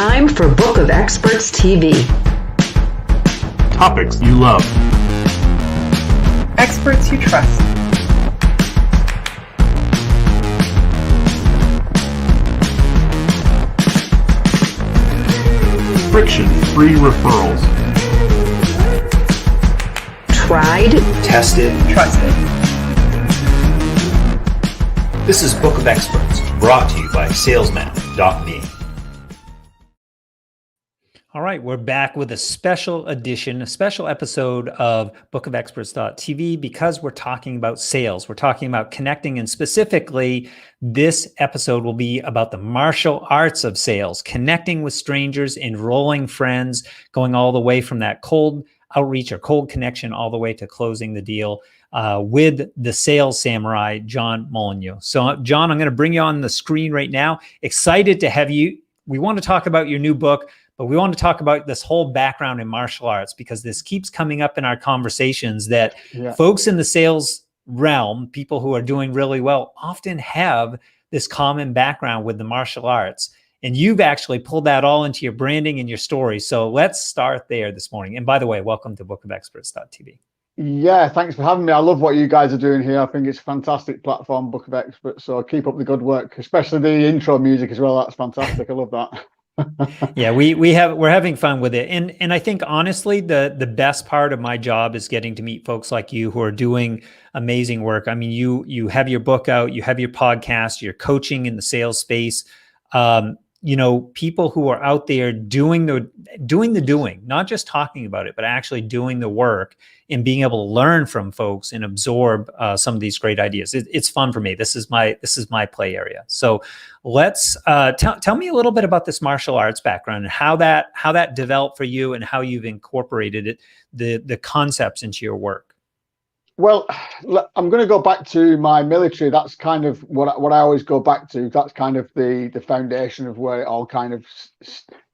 time for Book of Experts TV. Topics you love. Experts you trust. Friction-free referrals. Tried, tested, Trusted. This is Book of Experts, brought to you by salesman.me. All right, we're back with a special edition, a special episode of Book of Experts.tv because we're talking about sales. We're talking about connecting, and specifically, this episode will be about the martial arts of sales, connecting with strangers, enrolling friends, going all the way from that cold outreach or cold connection all the way to closing the deal with the sales samurai, John Molyneux. So, John, I'm going to bring you on the screen right now. Excited to have you. We want to talk about your new book, but we want to talk about this whole background in martial arts because this keeps coming up in our conversations that folks in the sales realm, people who are doing really well, often have this common background with the martial arts. And you've actually pulled that all into your branding and your story. So let's start there this morning. And by the way, welcome to bookofexperts.tv. Yeah, thanks for having me. I love what you guys are doing here. I think it's a fantastic platform, Book of Experts. So keep up the good work, especially the intro music as well. That's fantastic. I love that. Yeah, we're having fun with it. And I think honestly, the best part of my job is getting to meet folks like you who are doing amazing work. I mean, you have your book out, you have your podcast, you're coaching in the sales space. People who are out there doing the doing, not just talking about it, but actually doing the work and being able to learn from folks and absorb some of these great ideas. It's fun for me. This is my play area. So let's tell me a little bit about this martial arts background and how that developed for you and how you've incorporated it, the concepts into your work. Well, I'm going to go back to my military. That's kind of what I always go back to. That's kind of the foundation of where it all kind of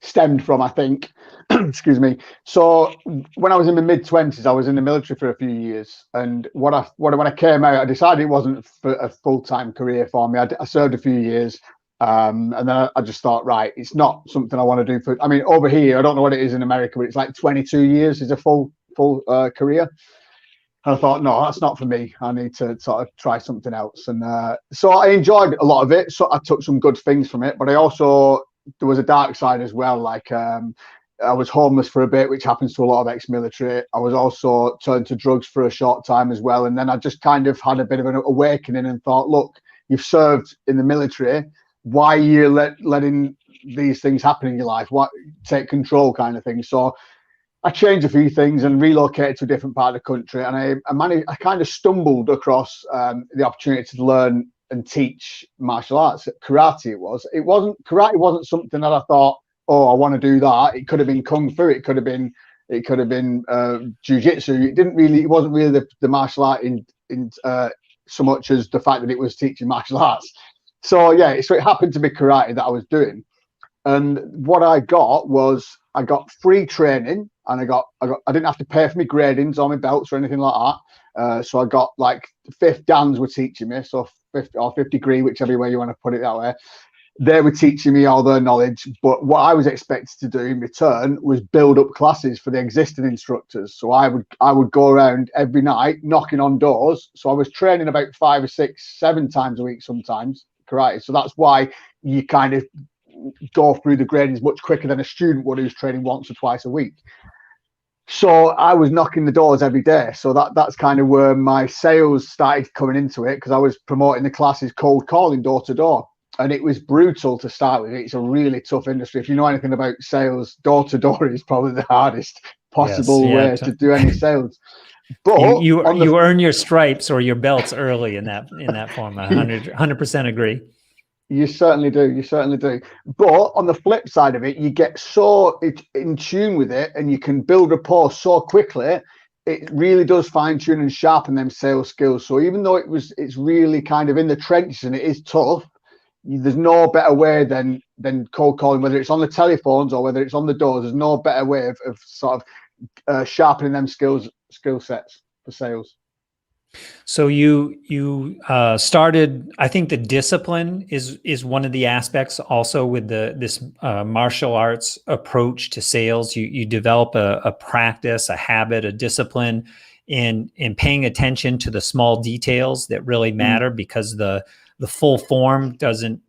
stemmed from, I think. Excuse me. So when I was in my mid-20s, I was in the military for a few years. And when I came out, I decided it wasn't a full-time career for me. I served a few years. And then I just thought, right, it's not something I want to do over here, I don't know what it is in America, but it's like 22 years is a full career. And I thought, no, that's not for me. I need to sort of try something else. And so I enjoyed a lot of it. So I took some good things from it. But there was a dark side as well. Like I was homeless for a bit, which happens to a lot of ex-military. I was also turned to drugs for a short time as well. And then I just kind of had a bit of an awakening and thought, look, you've served in the military. Why are you letting these things happen in your life? Why take control kind of thing? So I changed a few things and relocated to a different part of the country, and I kind of stumbled across the opportunity to learn and teach martial arts. Karate karate wasn't something that I thought, oh, I want to do that. It could have been kung fu, it could have been jiu-jitsu. It wasn't really the martial art in so much as the fact that it was teaching martial arts. So it happened to be karate that I was doing. And what I got free training, and I didn't have to pay for my gradings or my belts or anything like that. So I got like fifth dans were teaching me, so fifth degree, whichever way you want to put it that way. They were teaching me all their knowledge, but what I was expected to do in return was build up classes for the existing instructors. So I would go around every night knocking on doors. So I was training about 5 or 6, 7 times a week sometimes, karate. So that's why you kind of go through the gradings much quicker than a student would who's training once or twice a week. So I was knocking the doors every day. So that's kind of where my sales started coming into it, because I was promoting the classes cold calling door to door. And it was brutal to start with. It's a really tough industry. If you know anything about sales, door to door is probably the hardest possible way to do any sales. But you earn your stripes or your belts early in that form. 100% agree. You certainly do. But on the flip side of it, you get so in tune with it, and you can build rapport so quickly. It really does fine tune and sharpen them sales skills. So even though it's really kind of in the trenches and it is tough, there's no better way than cold calling, whether it's on the telephones or whether it's on the doors. There's no better way of sort of sharpening them skill sets for sales. So you started. I think the discipline is one of the aspects also with this martial arts approach to sales. You develop a practice, a habit, a discipline, in paying attention to the small details that really matter, because the full form doesn't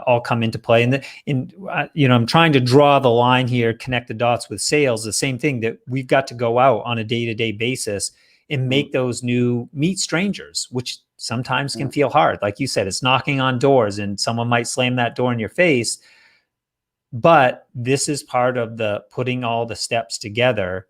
all come into play. I'm trying to draw the line here, connect the dots with sales. The same thing, that we've got to go out on a day-to-day basis and make those meet strangers, which sometimes can feel hard. Like you said, it's knocking on doors and someone might slam that door in your face. But this is part of the putting all the steps together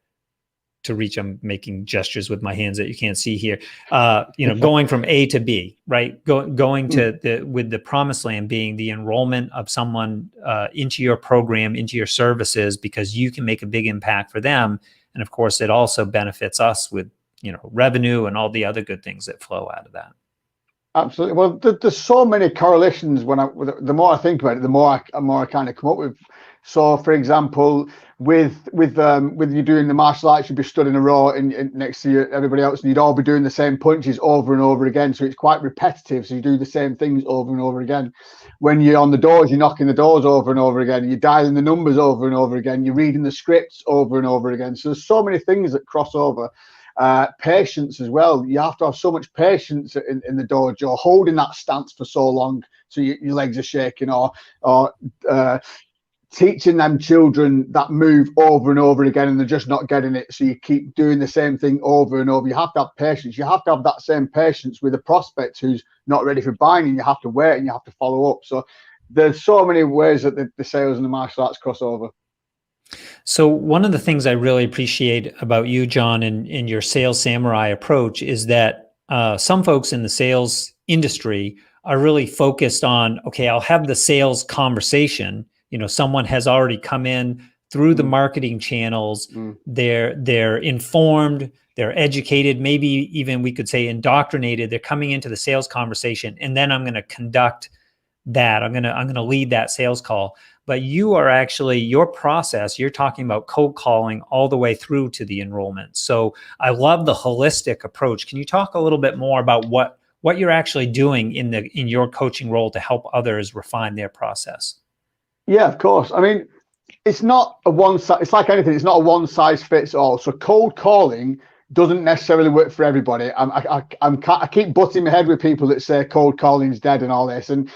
to reach. I'm making gestures with my hands that you can't see here. Going from A to B, right? Going to with the promised land being the enrollment of someone into your program, into your services, because you can make a big impact for them. And of course, it also benefits us with revenue and all the other good things that flow out of that. Absolutely. Well, there's so many correlations. The more I think about it, the more I kind of come up with. So, for example, with you doing the martial arts, you'd be stood in a row and next to everybody else, and you'd all be doing the same punches over and over again. So it's quite repetitive. So you do the same things over and over again. When you're on the doors, you're knocking the doors over and over again. You're dialing the numbers over and over again. You're reading the scripts over and over again. So there's so many things that cross over. Patience as well. You have to have so much patience in the dojo, holding that stance for so long, so your legs are shaking, or teaching them children that move over and over again, and they're just not getting it. So you keep doing the same thing over and over. You have to have patience. You have to have that same patience with a prospect who's not ready for buying, and you have to wait and you have to follow up. So there's so many ways that the sales and the martial arts cross over. So one of the things I really appreciate about you, John, and your sales samurai approach is that some folks in the sales industry are really focused on, okay, I'll have the sales conversation. Someone has already come in through the marketing channels. They're informed, they're educated, maybe even we could say indoctrinated. They're coming into the sales conversation, and then I'm going to conduct that. I'm going to lead that sales call. But you are actually, your process, you're talking about cold calling all the way through to the enrollment. So I love the holistic approach. Can you talk a little bit more about what you're actually doing in your coaching role to help others refine their process? Yeah, of course. I mean, it's not a one size. It's like anything. It's not a one size fits all. So cold calling doesn't necessarily work for everybody. I keep butting my head with people that say cold calling is dead and all this, and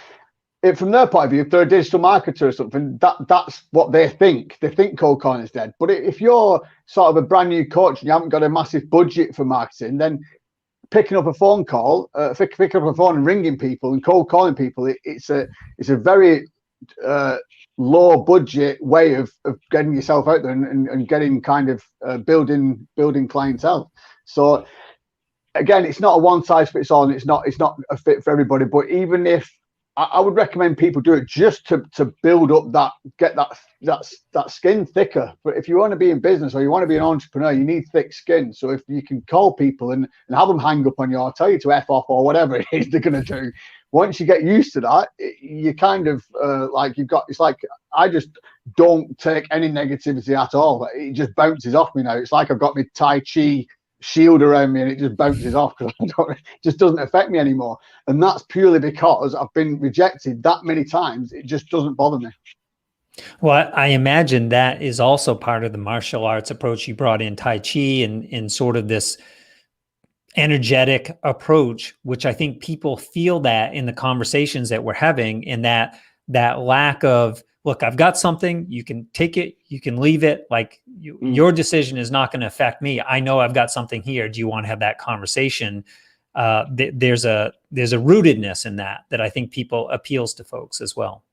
from their point of view, if they're a digital marketer or something, that's what they think. They think cold calling is dead. But if you're sort of a brand new coach and you haven't got a massive budget for marketing, then picking up a phone call, picking up a phone and ringing people and cold calling people, it's a very low budget way of getting yourself out there and getting kind of building clientele. So again, it's not a one size fits all, and it's not a fit for everybody. But even if I would recommend people do it just to build up get that skin thicker. But if you want to be in business or you want to be an entrepreneur, you need thick skin. So if you can call people and have them hang up on you or tell you to F off or whatever it is they're going to do, once you get used to that, you kind of it's like I just don't take any negativity at all. It just bounces off me now. It's like I've got my Tai Chi shield around me and it just bounces off because it just doesn't affect me anymore. And that's purely because I've been rejected that many times. It just doesn't bother me. Well, I imagine that is also part of the martial arts approach. You brought in Tai Chi and sort of this energetic approach, which I think people feel that in the conversations that we're having, and that lack of, look, I've got something, you can take it, you can leave it. Like your decision is not going to affect me. I know I've got something here. Do you want to have that conversation? There's a rootedness in that I think people appeals to folks as well.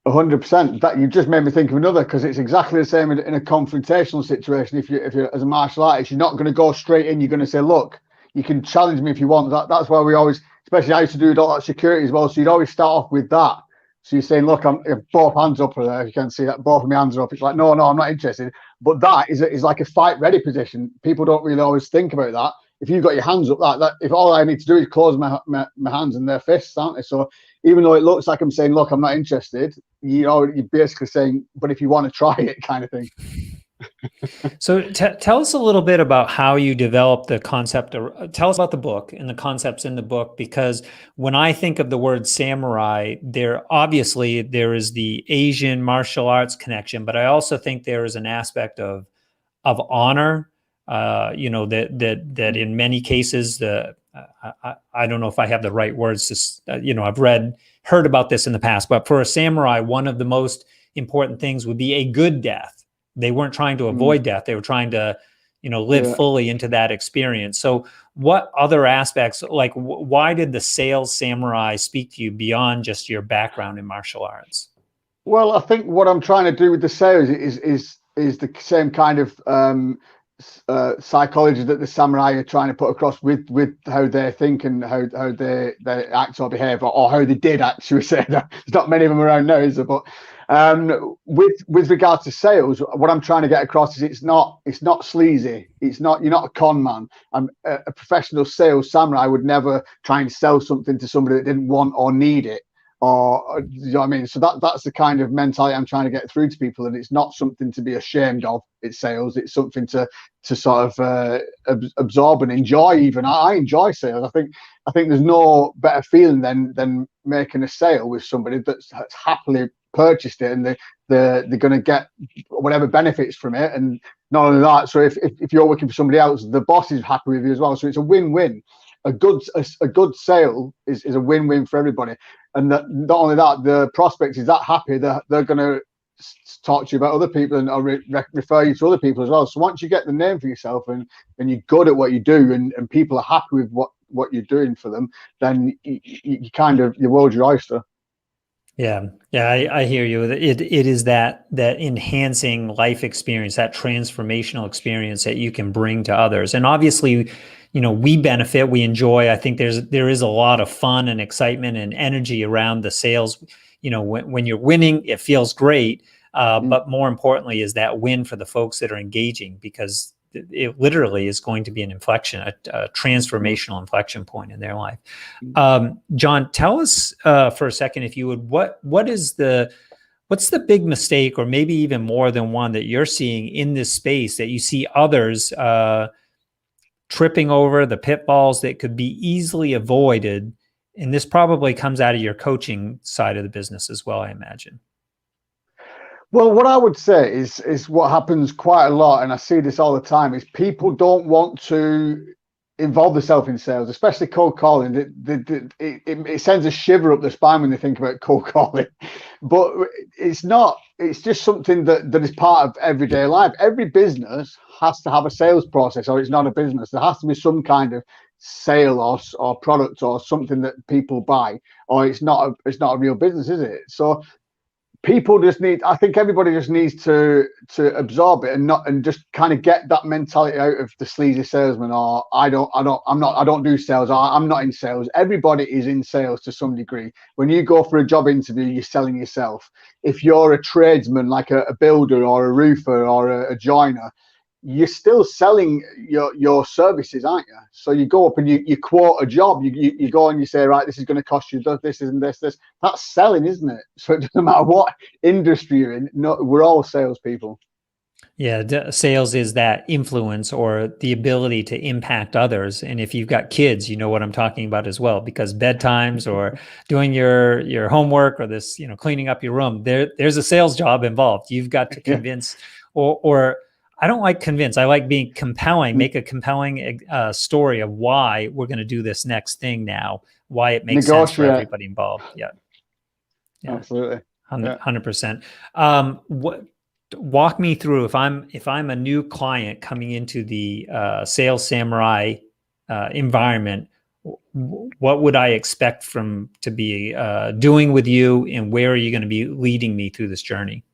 100%. That you just made me think of another, because it's exactly the same in a confrontational situation. If you're as a martial artist, you're not going to go straight in. You're going to say, look, you can challenge me if you want. That's why we always, especially I used to do all that security as well. So you'd always start off with that. So you're saying, look, I'm both hands up there. You can see that both of my hands are up. It's like, no, I'm not interested. But that is like a fight ready position. People don't really always think about that. If you've got your hands up, that if all I need to do is close my hands and their fists, aren't they? So even though it looks like I'm saying, look, I'm not interested, you're basically saying, but if you want to try it, kind of thing. So tell us a little bit about how you developed the concept. Or tell us about the book and the concepts in the book, because when I think of the word samurai, there is the Asian martial arts connection, but I also think there is an aspect of honor. That in many cases, I don't know if I have the right words to, I've heard about this in the past, but for a samurai, one of the most important things would be a good death. They weren't trying to avoid death. They were trying to, live fully into that experience. So what other aspects, like why did the sales samurai speak to you beyond just your background in martial arts? Well, I think what I'm trying to do with the sales is the same kind of psychology that the samurai are trying to put across with how they think and how they act or behave, or how they did actually say that. There's not many of them around now, is there? But with regards to sales, what I'm trying to get across is it's not sleazy. You're not a con man. A professional sales samurai would never try and sell something to somebody that didn't want or need it. Or you know what I mean? So that's the kind of mentality I'm trying to get through to people, and it's not something to be ashamed of. It's sales. It's something to sort of absorb and enjoy. Even I enjoy sales. I think there's no better feeling than making a sale with somebody that's happily purchased it, and they're going to get whatever benefits from it. And not only that, so if you're working for somebody else, the boss is happy with you as well. So it's a win-win. A good sale is a win-win for everybody. And not only that, the prospect is that happy that they're going to talk to you about other people and refer you to other people as well. So once you get the name for yourself and you're good at what you do, and people are happy with what you're doing for them, then you kind of, your world's your oyster. Yeah, I hear you. It is that enhancing life experience, that transformational experience that you can bring to others. And obviously, we benefit, we enjoy. I think there is a lot of fun and excitement and energy around the sales. When you're winning, it feels great. But more importantly is that win for the folks that are engaging, because it literally is going to be an inflection, a transformational inflection point in their life. John, tell us for a second, if you would, what's the big mistake, or maybe even more than one, that you're seeing in this space that you see others tripping over, the pitfalls that could be easily avoided? And this probably comes out of your coaching side of the business as well, I imagine. Well, what I would say is what happens quite a lot, and I see this all the time, is people don't want to involve themselves in sales, especially cold calling. It sends a shiver up the spine when they think about cold calling. But it's not. It's just something that is part of everyday life. Every business has to have a sales process, or it's not a business. There has to be some kind of sale or product or something that people buy, or it's not a real business, is it? So people just need, I think everybody just needs to absorb it and just kind of get that mentality out of the sleazy salesman, or I don't do sales, or I'm not in sales. Everybody is in sales to some degree. When you go for a job interview, you're selling yourself. If you're a tradesman, like a builder or a roofer or a joiner, you're still selling your services, aren't you? So you go up and you quote a job, you go and you say, right, this is going to cost you this and this. That's selling, isn't it? So it doesn't matter what industry you're in. No, we're all salespeople. Yeah, sales is that influence or the ability to impact others. And if you've got kids, you know what I'm talking about as well, because bedtimes or doing your homework or this, cleaning up your room, there's a sales job involved. You've got to convince or I don't like convince. I like being compelling, make a compelling story of why we're going to do this next thing now, why it makes sense for everybody involved. Yeah. Absolutely. 100%. Walk me through, if I'm a new client coming into the Sales Samurai environment, what would I expect to be doing with you, and where are you going to be leading me through this journey?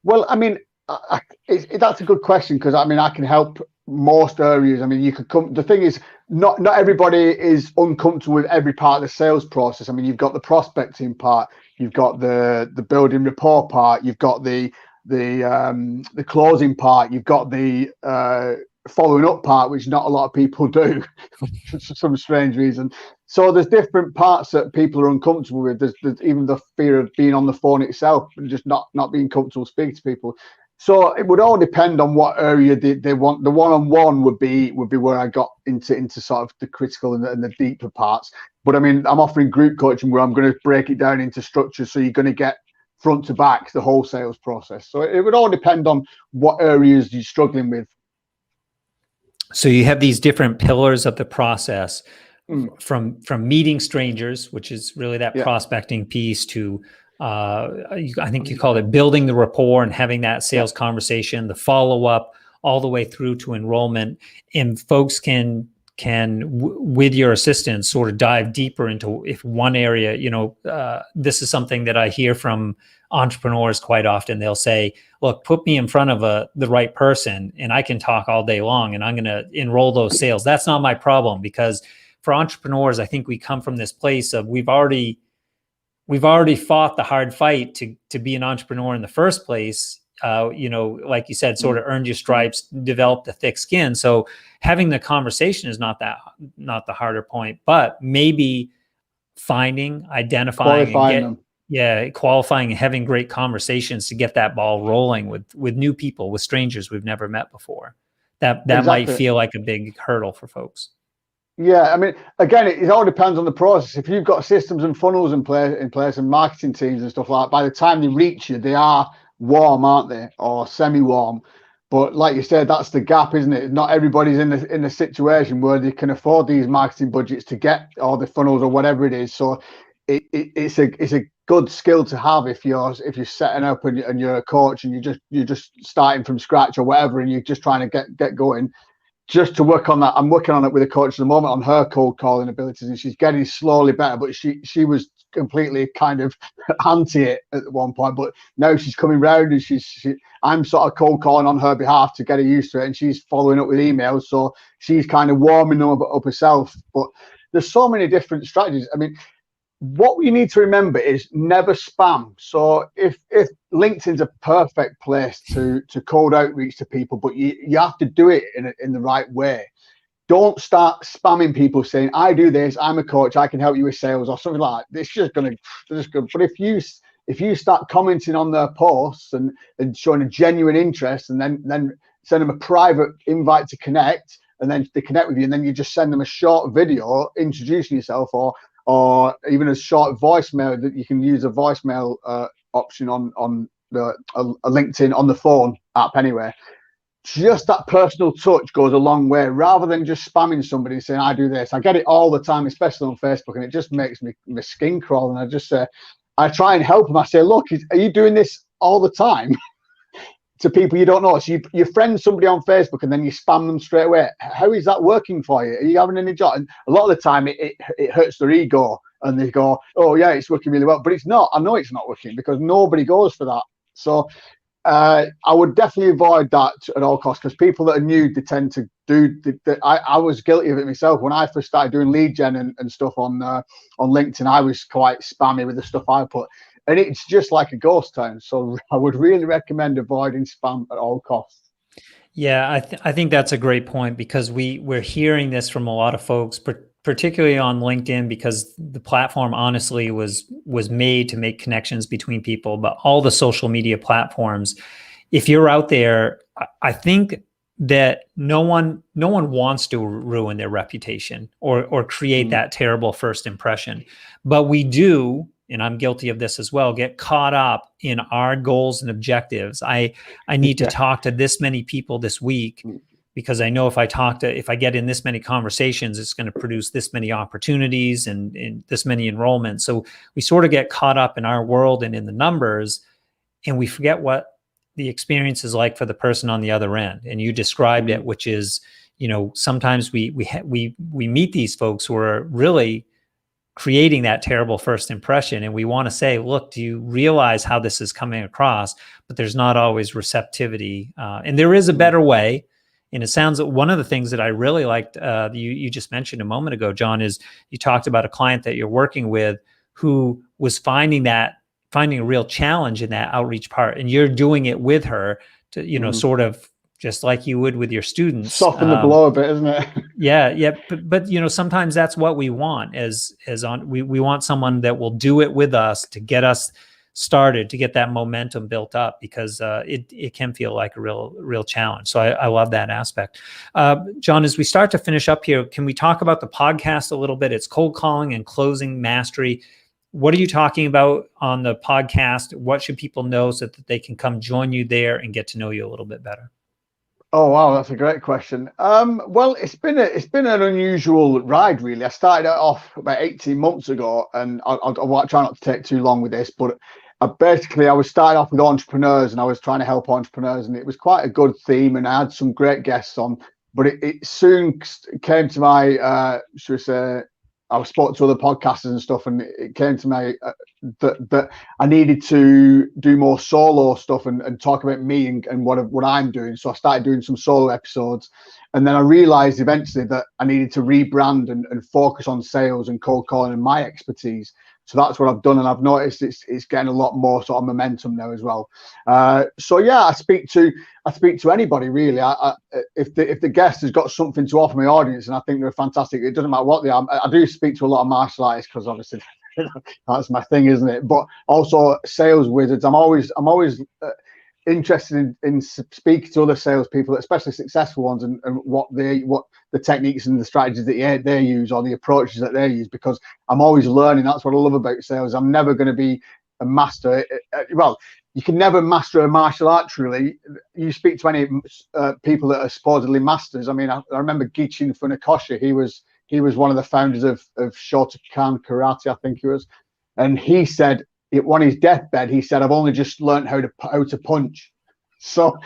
Well, I mean, that's a good question, because I can help most areas. I mean, you could come. The thing is, not everybody is uncomfortable with every part of the sales process. I mean, you've got the prospecting part, you've got the building rapport part, you've got the closing part, you've got the following up part, which not a lot of people do for some strange reason. So there's different parts that people are uncomfortable with. There's even the fear of being on the phone itself and just not being comfortable speaking to people. So it would all depend on what area they want. The one-on-one would be where I got into sort of the critical and the deeper parts. But I mean, I'm offering group coaching where I'm going to break it down into structures, so you're going to get front to back the whole sales process. So it would all depend on what areas you're struggling with. So you have these different pillars of the process, from meeting strangers, which is really that prospecting piece, to I think you called it building the rapport and having that sales conversation, the follow-up, all the way through to enrollment. And folks can with your assistance sort of dive deeper into if one area, this is something that I hear from entrepreneurs quite often. They'll say, look, put me in front of the right person and I can talk all day long and I'm going to enroll those sales. That's not my problem, because for entrepreneurs, I think we come from this place of we've already fought the hard fight to be an entrepreneur in the first place. Like you said, sort of earned your stripes, developed a thick skin. So having the conversation is not the harder point, but maybe identifying, qualifying and having great conversations to get that ball rolling with new people, with strangers we've never met before. That exactly. Might feel like a big hurdle for folks. Yeah, I mean, again, it all depends on the process. If you've got systems and funnels in place and marketing teams and stuff like that, by the time they reach you, they are warm, aren't they, or semi-warm? But like you said, that's the gap, isn't it? Not everybody's in a situation where they can afford these marketing budgets to get all the funnels or whatever it is. So it's a good skill to have if you're setting up and you're a coach and you're just starting from scratch or whatever, and you're just trying to get going. Just to work on that, I'm working on it with a coach at the moment on her cold calling abilities, and she's getting slowly better. But she was completely kind of anti it at one point, but now she's coming round and I'm sort of cold calling on her behalf to get her used to it, and she's following up with emails, so she's kind of warming up herself. But there's so many different strategies. I mean, what we need to remember is never spam. So if LinkedIn's a perfect place to cold outreach to people, but you have to do it in the right way. Don't start spamming people saying, I do this, I'm a coach, I can help you with sales or something like that. It's just gonna. But if you start commenting on their posts and showing a genuine interest, and then send them a private invite to connect, and then they connect with you, and then you just send them a short video introducing yourself, or even a short voicemail, that you can use a voicemail option on a LinkedIn on the phone app anyway. Just that personal touch goes a long way, rather than just spamming somebody saying, I do this. I get it all the time, especially on Facebook, and it just makes my skin crawl. And I just say, I try and help them. I say, look, are you doing this all the time to people you don't know? So you friend somebody on Facebook and then you spam them straight away. How is that working for you? Are you having any joy? And a lot of the time it hurts their ego, and they go, oh yeah, it's working really well. But it's not. I know it's not working, because nobody goes for that. So I would definitely avoid that at all costs, because people that are new, they tend to do. I was guilty of it myself when I first started doing lead gen and stuff on LinkedIn. I was quite spammy with the stuff I put, and it's just like a ghost town. So I would really recommend avoiding spam at all costs. Yeah, I think that's a great point, because we're hearing this from a lot of folks, particularly on LinkedIn, because the platform honestly was made to make connections between people. But all the social media platforms, if you're out there, I think that no one wants to ruin their reputation or create that terrible first impression. But we do, and I'm guilty of this as well, get caught up in our goals and objectives. I need to talk to this many people this week, because I know if I get in this many conversations, it's going to produce this many opportunities and this many enrollments. So we sort of get caught up in our world and in the numbers, and we forget what the experience is like for the person on the other end. And you described it, which is, sometimes we meet these folks who are really creating that terrible first impression, and we want to say, look, do you realize how this is coming across? But there's not always receptivity, and there is a better way. And it sounds like one of the things that I really liked, you just mentioned a moment ago, John, is you talked about a client that you're working with who was finding a real challenge in that outreach part, and you're doing it with her to, sort of just like you would with your students. Soften the blow a bit, isn't it? Yeah. But sometimes that's what we want we want someone that will do it with us to get us started, to get that momentum built up, because it can feel like a real challenge. So I love that aspect. John, as we start to finish up here, can we talk about the podcast a little bit? It's Cold Calling and Closing Mastery. What are you talking about on the podcast? What should people know so that they can come join you there and get to know you a little bit better? Oh wow, that's a great question. Well, it's been an unusual ride, really. I started it off about 18 months ago, and I'll try not to take too long with this, but I was starting off with entrepreneurs, and I was trying to help entrepreneurs, and it was quite a good theme, and I had some great guests on. But it soon came to my, should we say, I spoke to other podcasters and stuff, and it came to me that I needed to do more solo stuff and talk about me and what I'm doing. So I started doing some solo episodes, and then I realized eventually that I needed to rebrand and focus on sales and cold calling and my expertise. So that's what I've done, and I've noticed it's getting a lot more sort of momentum now as well. So yeah, I speak to anybody really. If the guest has got something to offer my audience, and I think they're fantastic, it doesn't matter what they are. I do speak to a lot of martial artists, because obviously that's my thing, isn't it? But also sales wizards. I'm always interested in speaking to other salespeople, especially successful ones, and what the techniques and the strategies that they use, or the approaches that they use, because I'm always learning. That's what I love about sales. I'm never going to be a master. Well, you can never master a martial art truly. You speak to any people that are supposedly masters. I mean, I remember Gichin Funakoshi. He was one of the founders of Shotokan Karate, I think he was, and he said, on his deathbed, he said, I've only just learned how to punch. So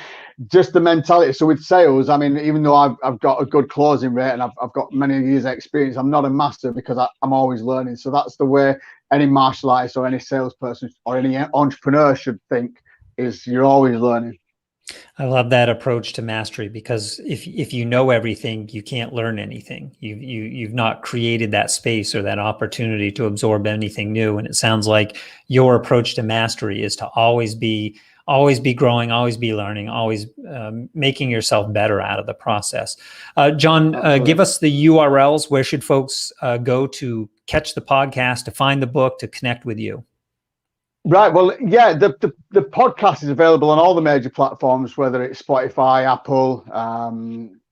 just the mentality. So with sales, I mean, even though I've got a good closing rate and I've got many years of experience, I'm not a master, because I'm always learning. So that's the way any martial artist or any salesperson or any entrepreneur should think, is you're always learning. I love that approach to mastery, because if you know everything, you can't learn anything. You've not created that space or that opportunity to absorb anything new. And it sounds like your approach to mastery is to always be growing, always be learning, always making yourself better out of the process. John, give us the URLs. Where should folks go to catch the podcast, to find the book, to connect with you? Right. Well, yeah, the podcast is available on all the major platforms, whether it's Spotify, Apple,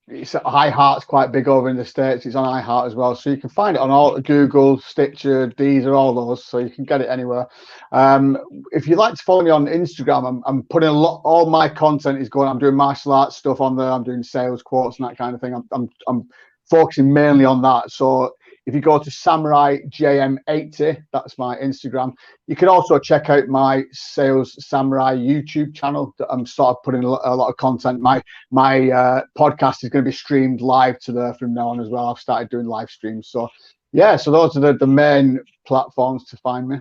it's iHeart's quite big over in the States. It's on iHeart as well. So you can find it on all Google, Stitcher, Deezer, all those. So you can get it anywhere. If you'd like to follow me on Instagram, I'm putting all my content is going. I'm doing martial arts stuff on there. I'm doing sales quotes and that kind of thing. I'm focusing mainly on that. So if you go to Samurai JM80, that's my Instagram. You can also check out my Sales Samurai YouTube channel. I'm sort of putting a lot of content. My podcast is going to be streamed live to there from now on as well. I've started doing live streams. So yeah, so those are the main platforms to find me.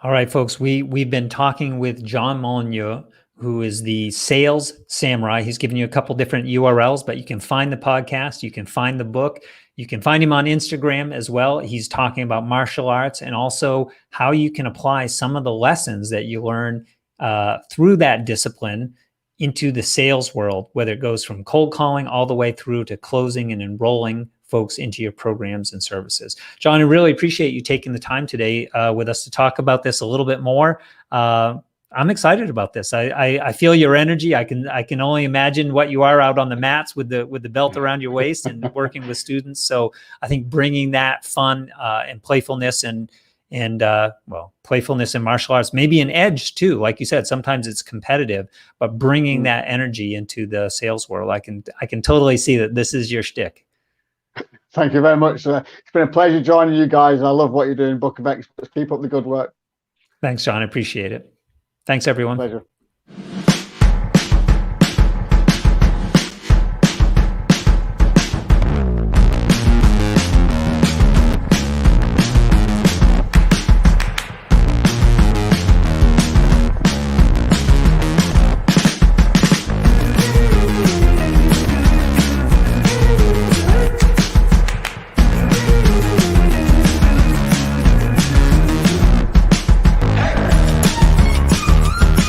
All right, folks, we've been talking with John Molyneux, who is the Sales Samurai. He's given you a couple different URLs, but you can find the podcast, you can find the book, you can find him on Instagram as well. He's talking about martial arts and also how you can apply some of the lessons that you learn through that discipline into the sales world, whether it goes from cold calling all the way through to closing and enrolling folks into your programs and services. John, I really appreciate you taking the time today with us to talk about this a little bit more. I'm excited about this. I feel your energy. I can only imagine what you are out on the mats with the belt around your waist and working with students. So I think bringing that fun and playfulness and playfulness in martial arts, maybe an edge too. Like you said, sometimes it's competitive, but bringing that energy into the sales world, I can totally see that this is your shtick. Thank you very much. It's been a pleasure joining you guys. I love what you're doing, Book of Experts. Keep up the good work. Thanks, John. I appreciate it. Thanks, everyone. Pleasure.